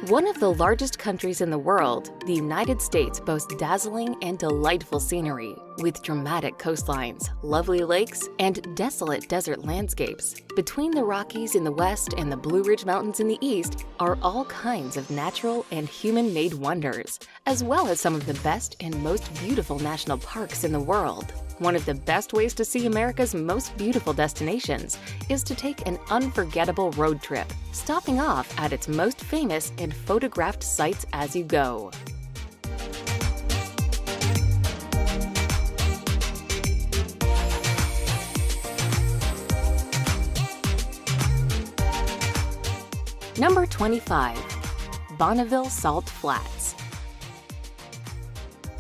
One of the largest countries in the world, the United States boasts dazzling and delightful scenery, with dramatic coastlines, lovely lakes, and desolate desert landscapes. Between the Rockies in the west and the Blue Ridge Mountains in the east are all kinds of natural and human-made wonders, as well as some of the best and most beautiful national parks in the world. One of the best ways to see America's most beautiful destinations is to take an unforgettable road trip, stopping off at its most famous and photographed sites as you go. Number 25. Bonneville Salt Flats.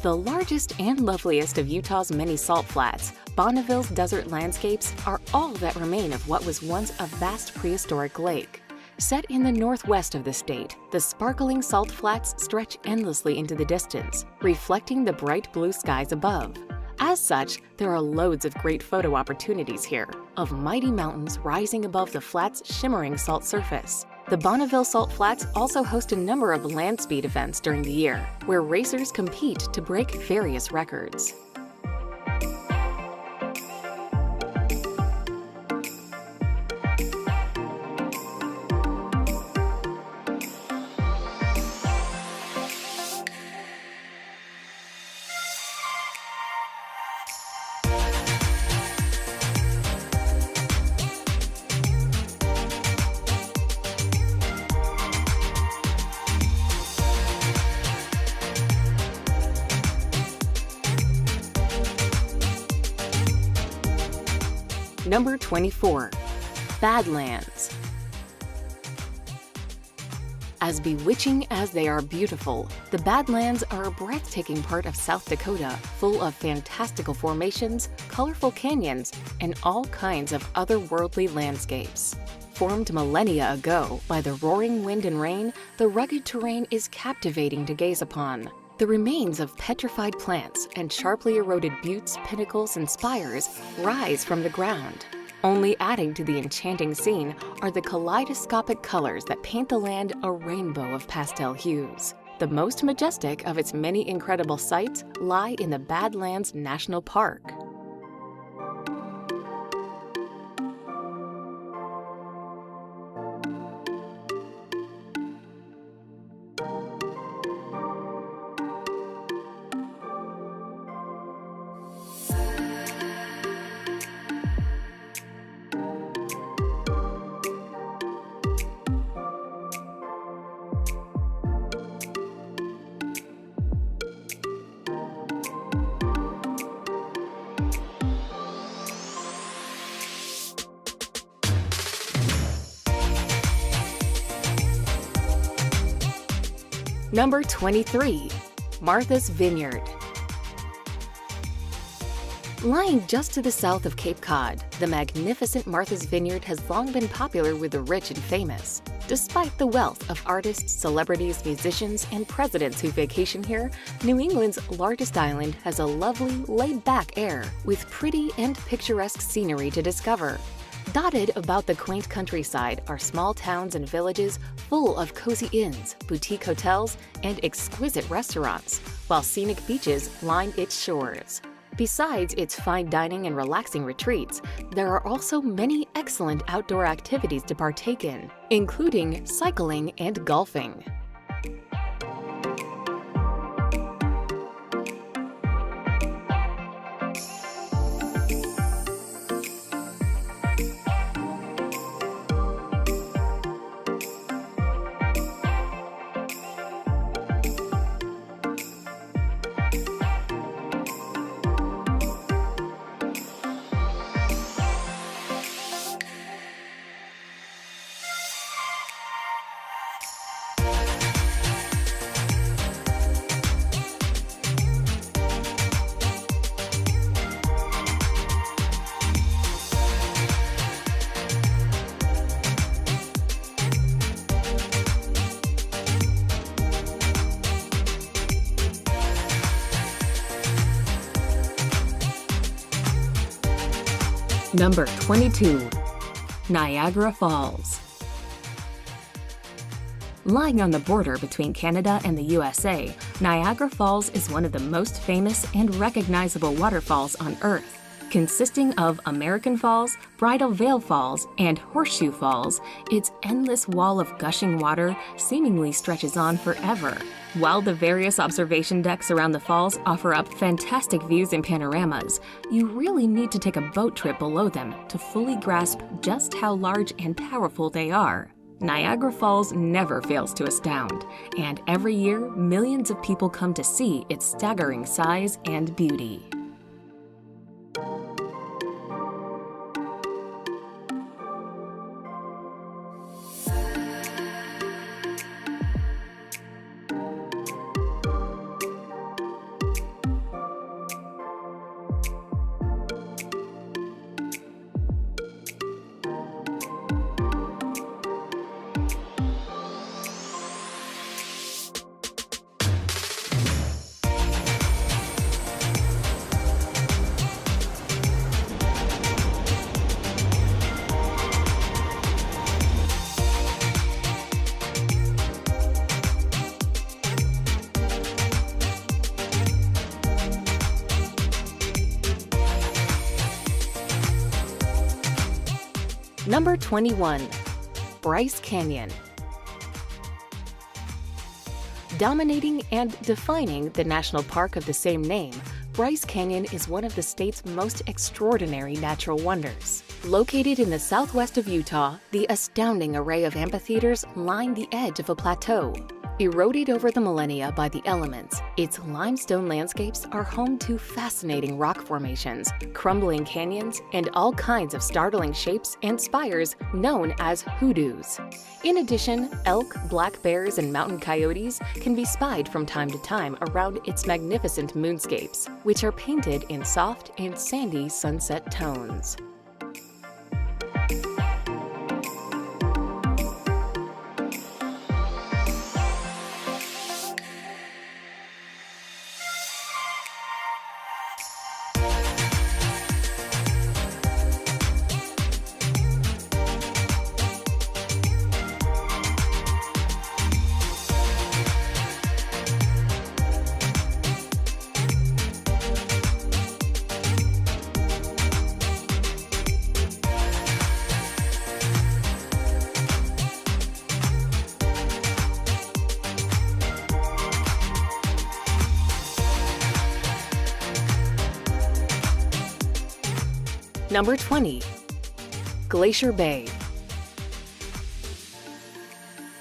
The largest and loveliest of Utah's many salt flats, Bonneville's desert landscapes are all that remain of what was once a vast prehistoric lake. Set in the northwest of the state, the sparkling salt flats stretch endlessly into the distance, reflecting the bright blue skies above. As such, there are loads of great photo opportunities here, of mighty mountains rising above the flat's shimmering salt surface. The Bonneville Salt Flats also host a number of land speed events during the year, where racers compete to break various records. Number 24. Badlands. As bewitching as they are beautiful, the Badlands are a breathtaking part of South Dakota, full of fantastical formations, colorful canyons, and all kinds of otherworldly landscapes. Formed millennia ago by the roaring wind and rain, the rugged terrain is captivating to gaze upon. The remains of petrified plants and sharply eroded buttes, pinnacles, and spires rise from the ground. Only adding to the enchanting scene are the kaleidoscopic colors that paint the land a rainbow of pastel hues. The most majestic of its many incredible sights lie in the Badlands National Park. Number 23. Martha's Vineyard. Lying just to the south of Cape Cod, the magnificent Martha's Vineyard has long been popular with the rich and famous. Despite the wealth of artists, celebrities, musicians, and presidents who vacation here, New England's largest island has a lovely, laid-back air with pretty and picturesque scenery to discover. Dotted about the quaint countryside are small towns and villages full of cozy inns, boutique hotels, and exquisite restaurants, while scenic beaches line its shores. Besides its fine dining and relaxing retreats, there are also many excellent outdoor activities to partake in, including cycling and golfing. Number 22. Niagara Falls. Lying on the border between Canada and the USA, Niagara Falls is one of the most famous and recognizable waterfalls on Earth. Consisting of American Falls, Bridal Veil Falls, and Horseshoe Falls, its endless wall of gushing water seemingly stretches on forever. While the various observation decks around the falls offer up fantastic views and panoramas, you really need to take a boat trip below them to fully grasp just how large and powerful they are. Niagara Falls never fails to astound, and every year millions of people come to see its staggering size and beauty. Number 21. Bryce Canyon. Dominating and defining the national park of the same name, Bryce Canyon is one of the state's most extraordinary natural wonders. Located in the southwest of Utah, the astounding array of amphitheaters line the edge of a plateau. Eroded over the millennia by the elements, its limestone landscapes are home to fascinating rock formations, crumbling canyons, and all kinds of startling shapes and spires known as hoodoos. In addition, elk, black bears, and mountain coyotes can be spied from time to time around its magnificent moonscapes, which are painted in soft and sandy sunset tones. Number 20. Glacier Bay.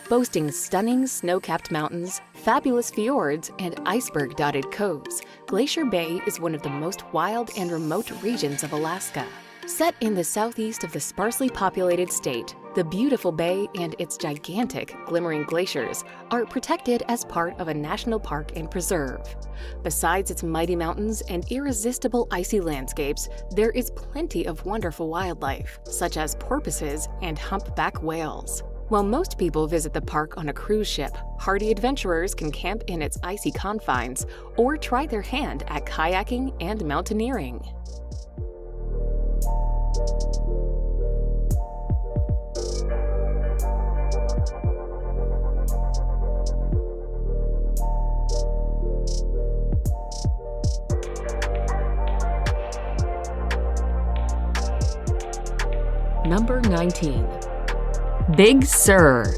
Boasting stunning snow-capped mountains, fabulous fjords, and iceberg-dotted coves, Glacier Bay is one of the most wild and remote regions of Alaska. Set in the southeast of the sparsely populated state, the beautiful bay and its gigantic, glimmering glaciers are protected as part of a national park and preserve. Besides its mighty mountains and irresistible icy landscapes, there is plenty of wonderful wildlife, such as porpoises and humpback whales. While most people visit the park on a cruise ship, hardy adventurers can camp in its icy confines or try their hand at kayaking and mountaineering. Number 19. Big Sur.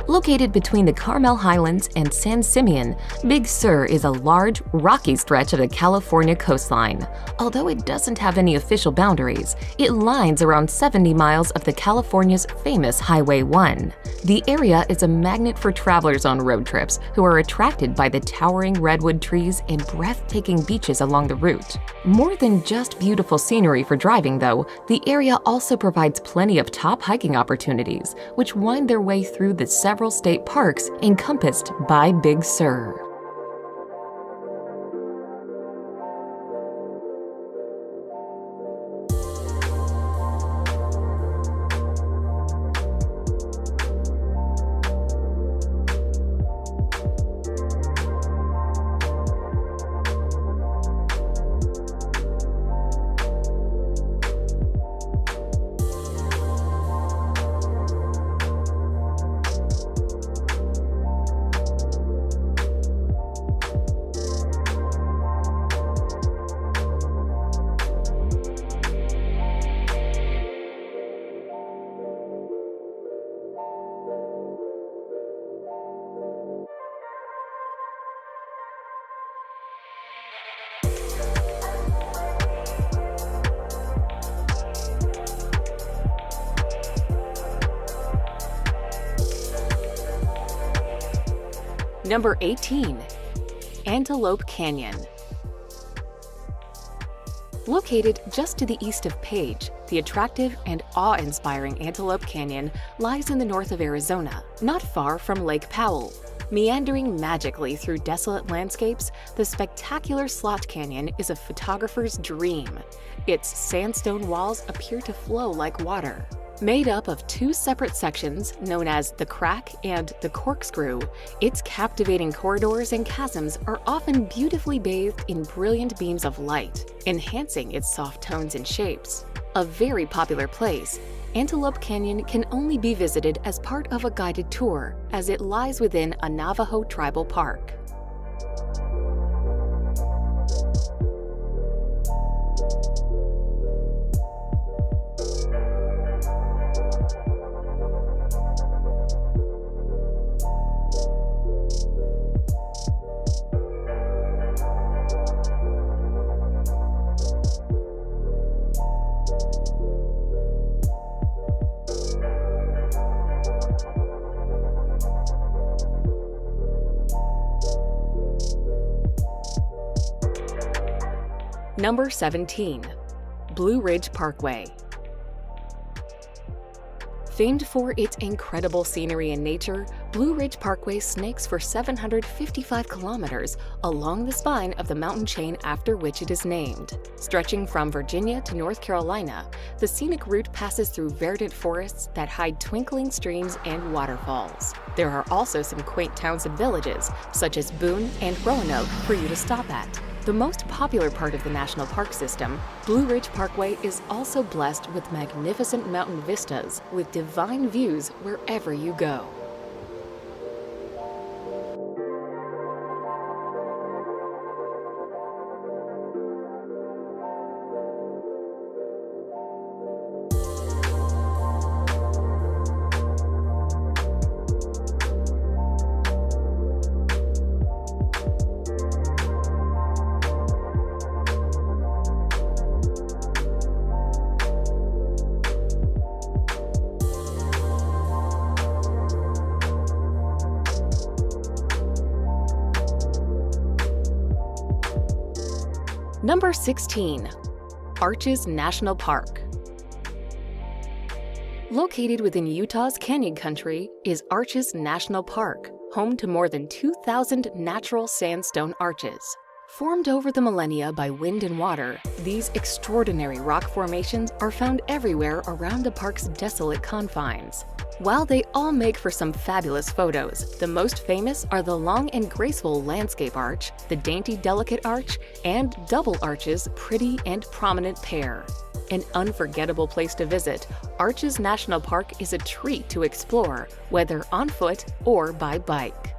Located between the Carmel Highlands and San Simeon, Big Sur is a large, rocky stretch of the California coastline. Although it doesn't have any official boundaries, it lines around 70 miles of the California's famous Highway 1. The area is a magnet for travelers on road trips who are attracted by the towering redwood trees and breathtaking beaches along the route. More than just beautiful scenery for driving, though, the area also provides plenty of top hiking opportunities, which wind their way through the several state parks encompassed by Big Sur. Number 18. Antelope Canyon. Located just to the east of Page, the attractive and awe-inspiring Antelope Canyon lies in the north of Arizona, not far from Lake Powell. Meandering magically through desolate landscapes, the spectacular Slot Canyon is a photographer's dream. Its sandstone walls appear to flow like water. Made up of two separate sections known as the Crack and the Corkscrew, its captivating corridors and chasms are often beautifully bathed in brilliant beams of light, enhancing its soft tones and shapes. A very popular place, Antelope Canyon can only be visited as part of a guided tour, as it lies within a Navajo tribal park. Number 17. Blue Ridge Parkway. Famed for its incredible scenery and nature, Blue Ridge Parkway snakes for 755 kilometers along the spine of the mountain chain after which it is named. Stretching from Virginia to North Carolina, the scenic route passes through verdant forests that hide twinkling streams and waterfalls. There are also some quaint towns and villages, such as Boone and Roanoke, for you to stop at. The most popular part of the national park system, Blue Ridge Parkway is also blessed with magnificent mountain vistas with divine views wherever you go. Number 16. Arches National Park. Located within Utah's Canyon Country is Arches National Park, home to more than 2,000 natural sandstone arches. Formed over the millennia by wind and water, these extraordinary rock formations are found everywhere around the park's desolate confines. While they all make for some fabulous photos, the most famous are the long and graceful landscape arch, the dainty delicate arch, and double arches pretty and prominent pair. An unforgettable place to visit, Arches National Park is a treat to explore, whether on foot or by bike.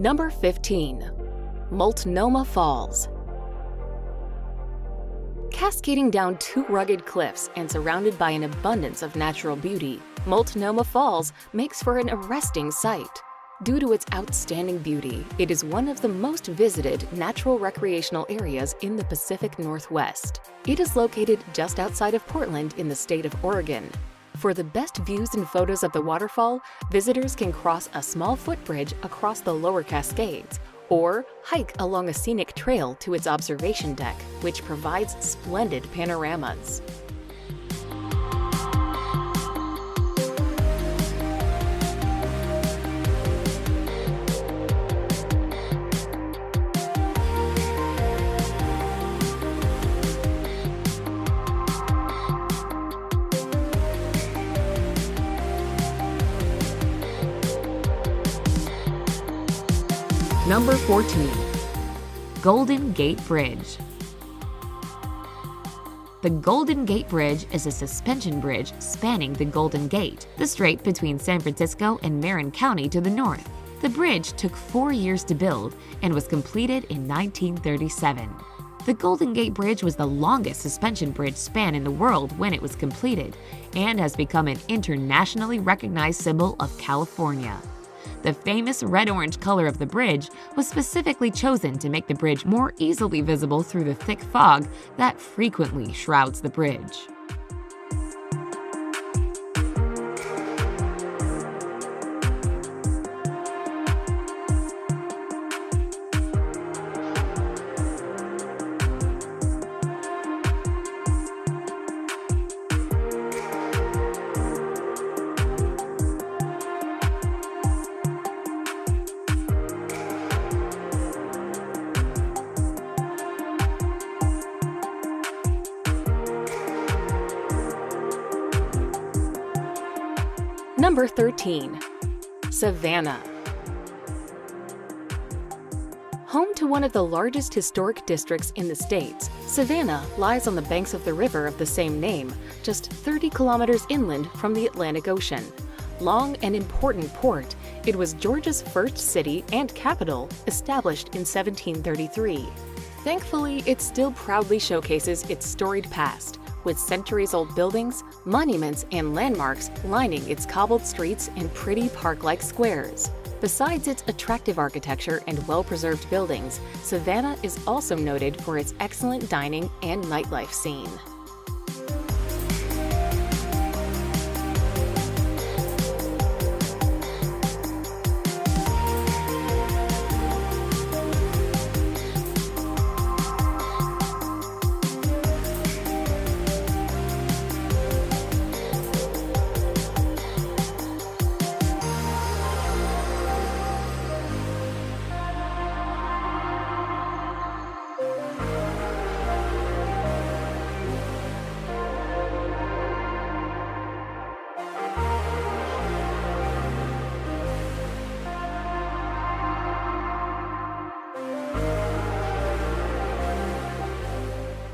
Number 15. Multnomah Falls. Cascading down two rugged cliffs and surrounded by an abundance of natural beauty, Multnomah Falls makes for an arresting sight. Due to its outstanding beauty, it is one of the most visited natural recreational areas in the Pacific Northwest. It is located just outside of Portland in the state of Oregon. For the best views and photos of the waterfall, visitors can cross a small footbridge across the lower Cascades, or hike along a scenic trail to its observation deck, which provides splendid panoramas. Number 14. Golden Gate Bridge. The Golden Gate Bridge is a suspension bridge spanning the Golden Gate, the strait between San Francisco and Marin County to the north. The bridge took 4 years to build and was completed in 1937. The Golden Gate Bridge was the longest suspension bridge span in the world when it was completed and has become an internationally recognized symbol of California. The famous red-orange color of the bridge was specifically chosen to make the bridge more easily visible through the thick fog that frequently shrouds the bridge. Number 13. Savannah. Home to one of the largest historic districts in the States, Savannah lies on the banks of the river of the same name, just 30 kilometers inland from the Atlantic Ocean. Long and important port, it was Georgia's first city and capital, established in 1733. Thankfully, it still proudly showcases its storied past, with centuries-old buildings, monuments, and landmarks lining its cobbled streets and pretty park-like squares. Besides its attractive architecture and well-preserved buildings, Savannah is also noted for its excellent dining and nightlife scene.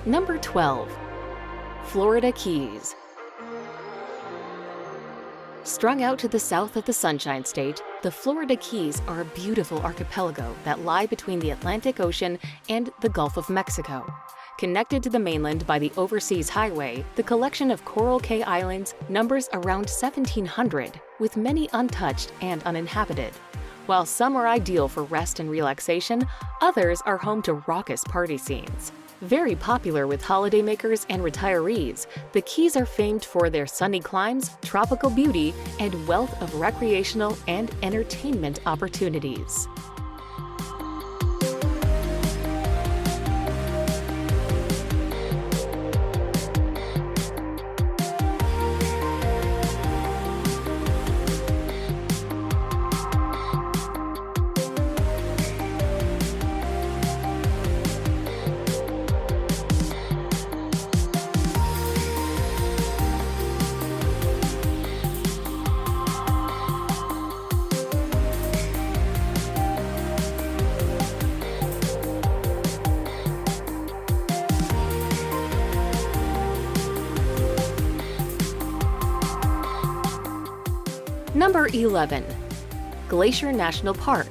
Number 12. Florida Keys. Strung out to the south of the Sunshine State, the Florida Keys are a beautiful archipelago that lie between the Atlantic Ocean and the Gulf of Mexico. Connected to the mainland by the Overseas Highway, the collection of Coral Cay Islands numbers around 1,700, with many untouched and uninhabited. While some are ideal for rest and relaxation, others are home to raucous party scenes. Very popular with holidaymakers and retirees, the Keys are famed for their sunny climes, tropical beauty, and wealth of recreational and entertainment opportunities. Number 11. Glacier National Park.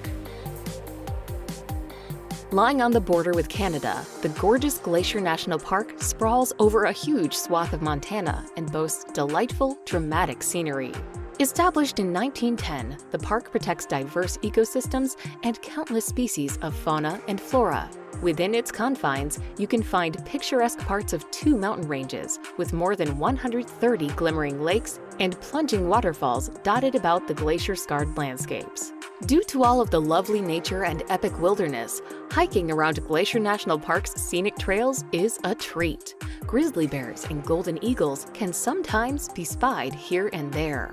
Lying on the border with Canada, the gorgeous Glacier National Park sprawls over a huge swath of Montana and boasts delightful, dramatic scenery. Established in 1910, the park protects diverse ecosystems and countless species of fauna and flora. Within its confines, you can find picturesque parts of 2 mountain ranges, with more than 130 glimmering lakes and plunging waterfalls dotted about the glacier-scarred landscapes. Due to all of the lovely nature and epic wilderness, hiking around Glacier National Park's scenic trails is a treat. Grizzly bears and golden eagles can sometimes be spied here and there.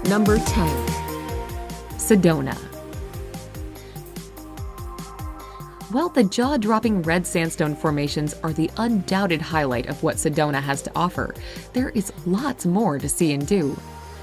Number 10. Sedona. While the jaw-dropping red sandstone formations are the undoubted highlight of what Sedona has to offer, there is lots more to see and do.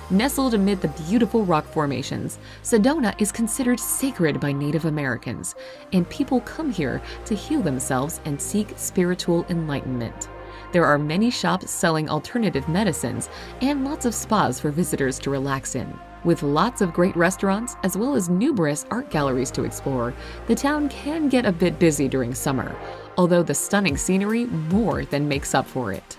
Nestled amid the beautiful rock formations, Sedona is considered sacred by Native Americans, and people come here to heal themselves and seek spiritual enlightenment. There are many shops selling alternative medicines and lots of spas for visitors to relax in. With lots of great restaurants as well as numerous art galleries to explore, the town can get a bit busy during summer, although the stunning scenery more than makes up for it.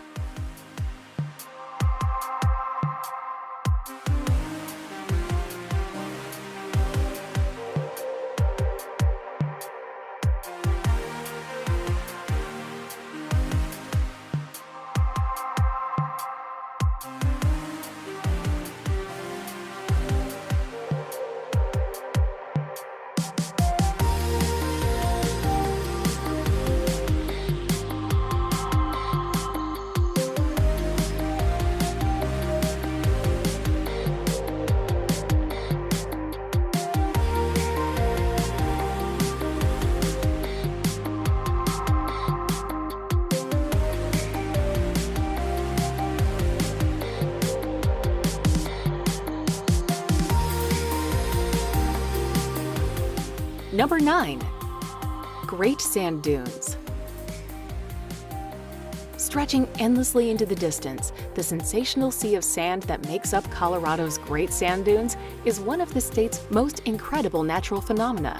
Number 9. Great Sand Dunes. Stretching endlessly into the distance, the sensational sea of sand that makes up Colorado's Great Sand Dunes is one of the state's most incredible natural phenomena.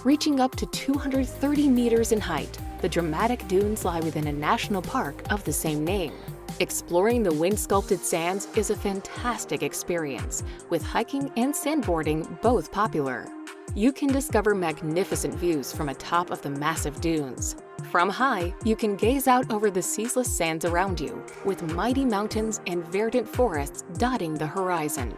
Reaching up to 230 meters in height, the dramatic dunes lie within a national park of the same name. Exploring the wind-sculpted sands is a fantastic experience, with hiking and sandboarding both popular. You can discover magnificent views from atop of the massive dunes. From high, you can gaze out over the ceaseless sands around you, with mighty mountains and verdant forests dotting the horizon.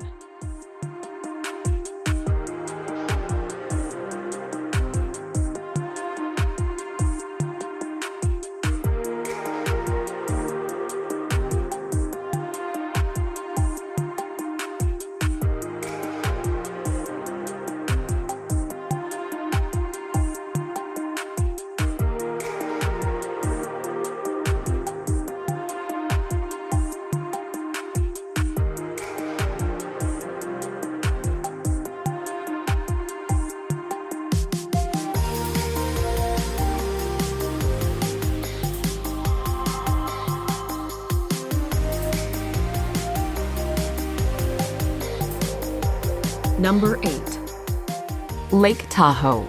Number 8. Lake Tahoe.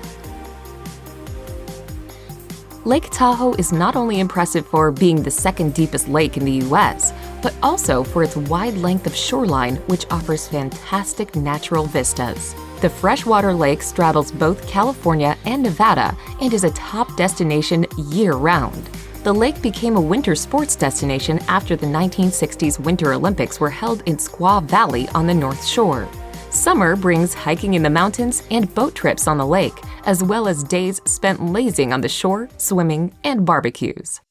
Lake Tahoe is not only impressive for being the second deepest lake in the U.S., but also for its wide length of shoreline, which offers fantastic natural vistas. The freshwater lake straddles both California and Nevada and is a top destination year-round. The lake became a winter sports destination after the 1960s Winter Olympics were held in Squaw Valley on the North Shore. Summer brings hiking in the mountains and boat trips on the lake, as well as days spent lazing on the shore, swimming, and barbecues.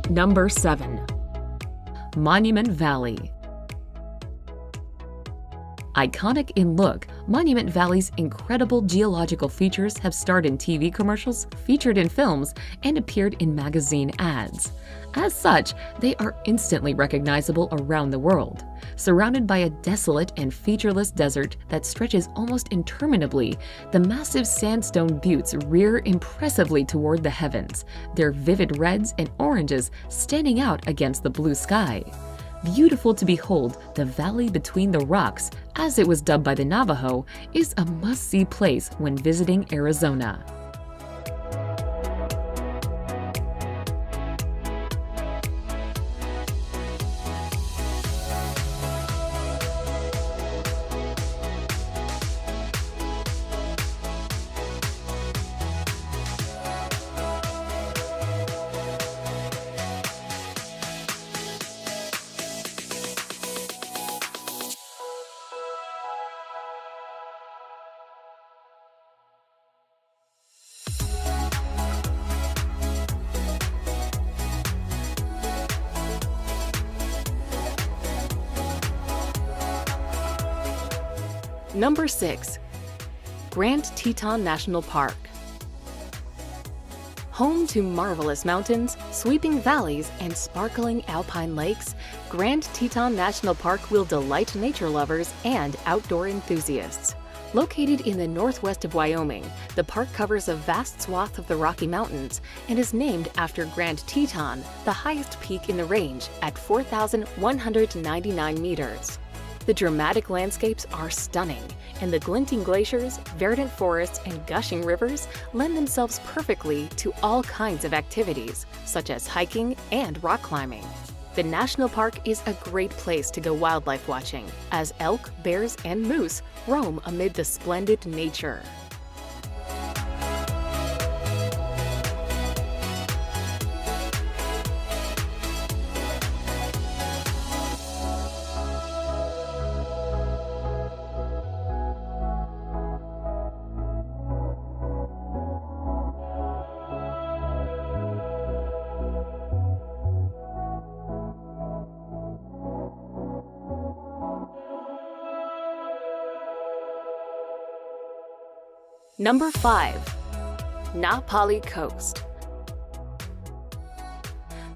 Number 7. Monument Valley. Iconic in look, Monument Valley's incredible geological features have starred in TV commercials, featured in films, and appeared in magazine ads. As such, they are instantly recognizable around the world. Surrounded by a desolate and featureless desert that stretches almost interminably, the massive sandstone buttes rear impressively toward the heavens, their vivid reds and oranges standing out against the blue sky. Beautiful to behold, the Valley Between the Rocks, as it was dubbed by the Navajo, is a must-see place when visiting Arizona. Number 6. Grand Teton National Park. Home to marvelous mountains, sweeping valleys, and sparkling alpine lakes, Grand Teton National Park will delight nature lovers and outdoor enthusiasts. Located in the northwest of Wyoming, the park covers a vast swath of the Rocky Mountains and is named after Grand Teton, the highest peak in the range at 4,199 meters. The dramatic landscapes are stunning, and the glinting glaciers, verdant forests, and gushing rivers lend themselves perfectly to all kinds of activities, such as hiking and rock climbing. The national park is a great place to go wildlife watching, as elk, bears, and moose roam amid the splendid nature. Number 5. Na Pali Coast.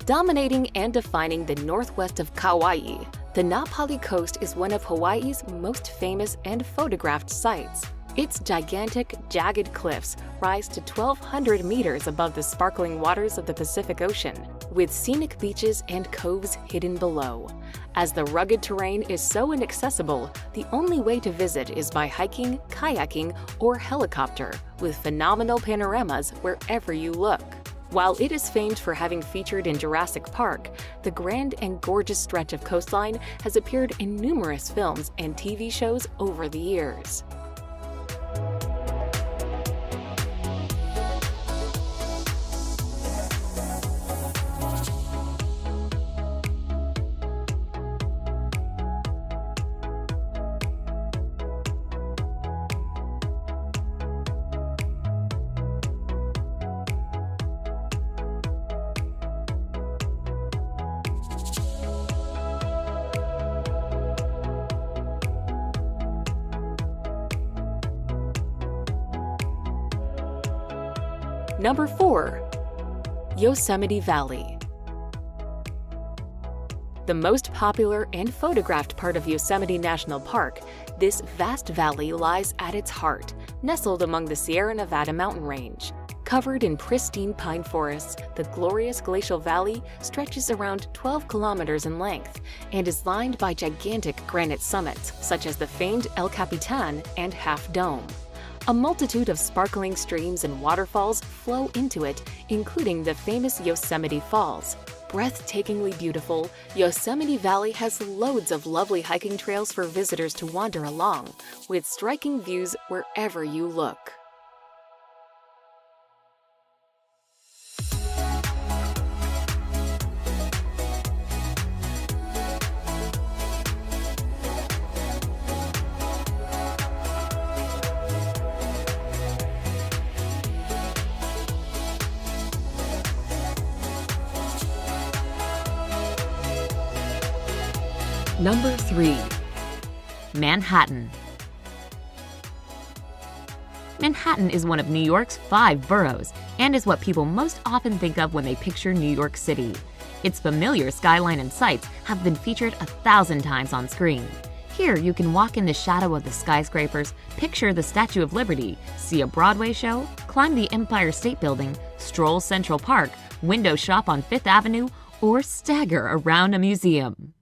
Dominating and defining the northwest of Kauai, the Na Pali Coast is one of Hawaii's most famous and photographed sites. Its gigantic, jagged cliffs rise to 1,200 meters above the sparkling waters of the Pacific Ocean, with scenic beaches and coves hidden below. As the rugged terrain is so inaccessible, the only way to visit is by hiking, kayaking, or helicopter, with phenomenal panoramas wherever you look. While it is famed for having featured in Jurassic Park, the grand and gorgeous stretch of coastline has appeared in numerous films and TV shows over the years. Number 4. Yosemite Valley. The most popular and photographed part of Yosemite National Park, this vast valley lies at its heart, nestled among the Sierra Nevada mountain range. Covered in pristine pine forests, the glorious glacial valley stretches around 12 kilometers in length and is lined by gigantic granite summits, such as the famed El Capitan and Half Dome. A multitude of sparkling streams and waterfalls flow into it, including the famous Yosemite Falls. Breathtakingly beautiful, Yosemite Valley has loads of lovely hiking trails for visitors to wander along, with striking views wherever you look. Number 3. Manhattan. Manhattan is one of New York's 5 boroughs and is what people most often think of when they picture New York City. Its familiar skyline and sights have been featured 1,000 times on screen. Here you can walk in the shadow of the skyscrapers, picture the Statue of Liberty, see a Broadway show, climb the Empire State Building, stroll Central Park, window shop on Fifth Avenue, or stagger around a museum.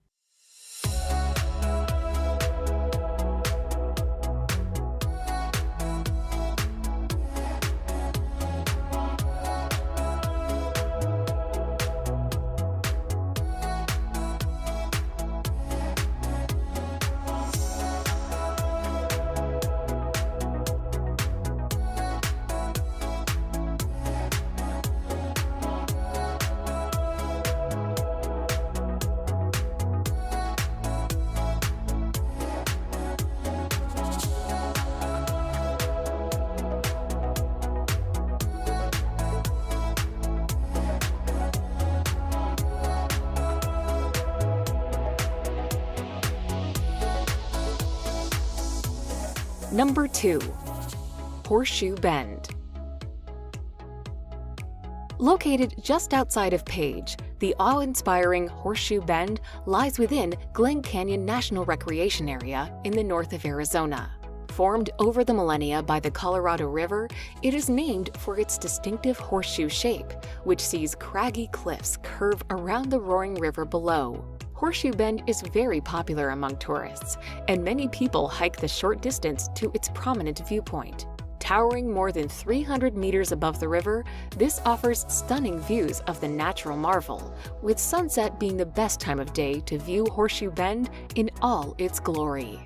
Number 2. Horseshoe Bend. Located just outside of Page, the awe-inspiring Horseshoe Bend lies within Glen Canyon National Recreation Area in the north of Arizona. Formed over the millennia by the Colorado River, it is named for its distinctive horseshoe shape, which sees craggy cliffs curve around the roaring river below. Horseshoe Bend is very popular among tourists, and many people hike the short distance to its prominent viewpoint. Towering more than 300 meters above the river, this offers stunning views of the natural marvel, with sunset being the best time of day to view Horseshoe Bend in all its glory.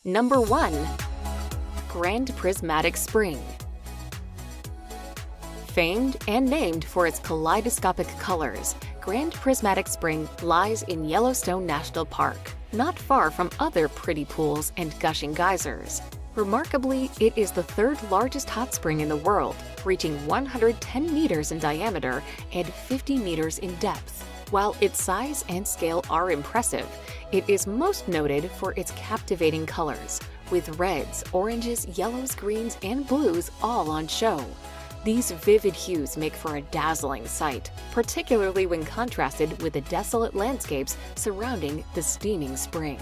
Number 1. Grand Prismatic Spring. Famed and named for its kaleidoscopic colors, Grand Prismatic Spring lies in Yellowstone National Park, not far from other pretty pools and gushing geysers. Remarkably, it is the 3rd largest hot spring in the world, reaching 110 meters in diameter and 50 meters in depth. While its size and scale are impressive, it is most noted for its captivating colors, with reds, oranges, yellows, greens, and blues all on show. These vivid hues make for a dazzling sight, particularly when contrasted with the desolate landscapes surrounding the steaming spring.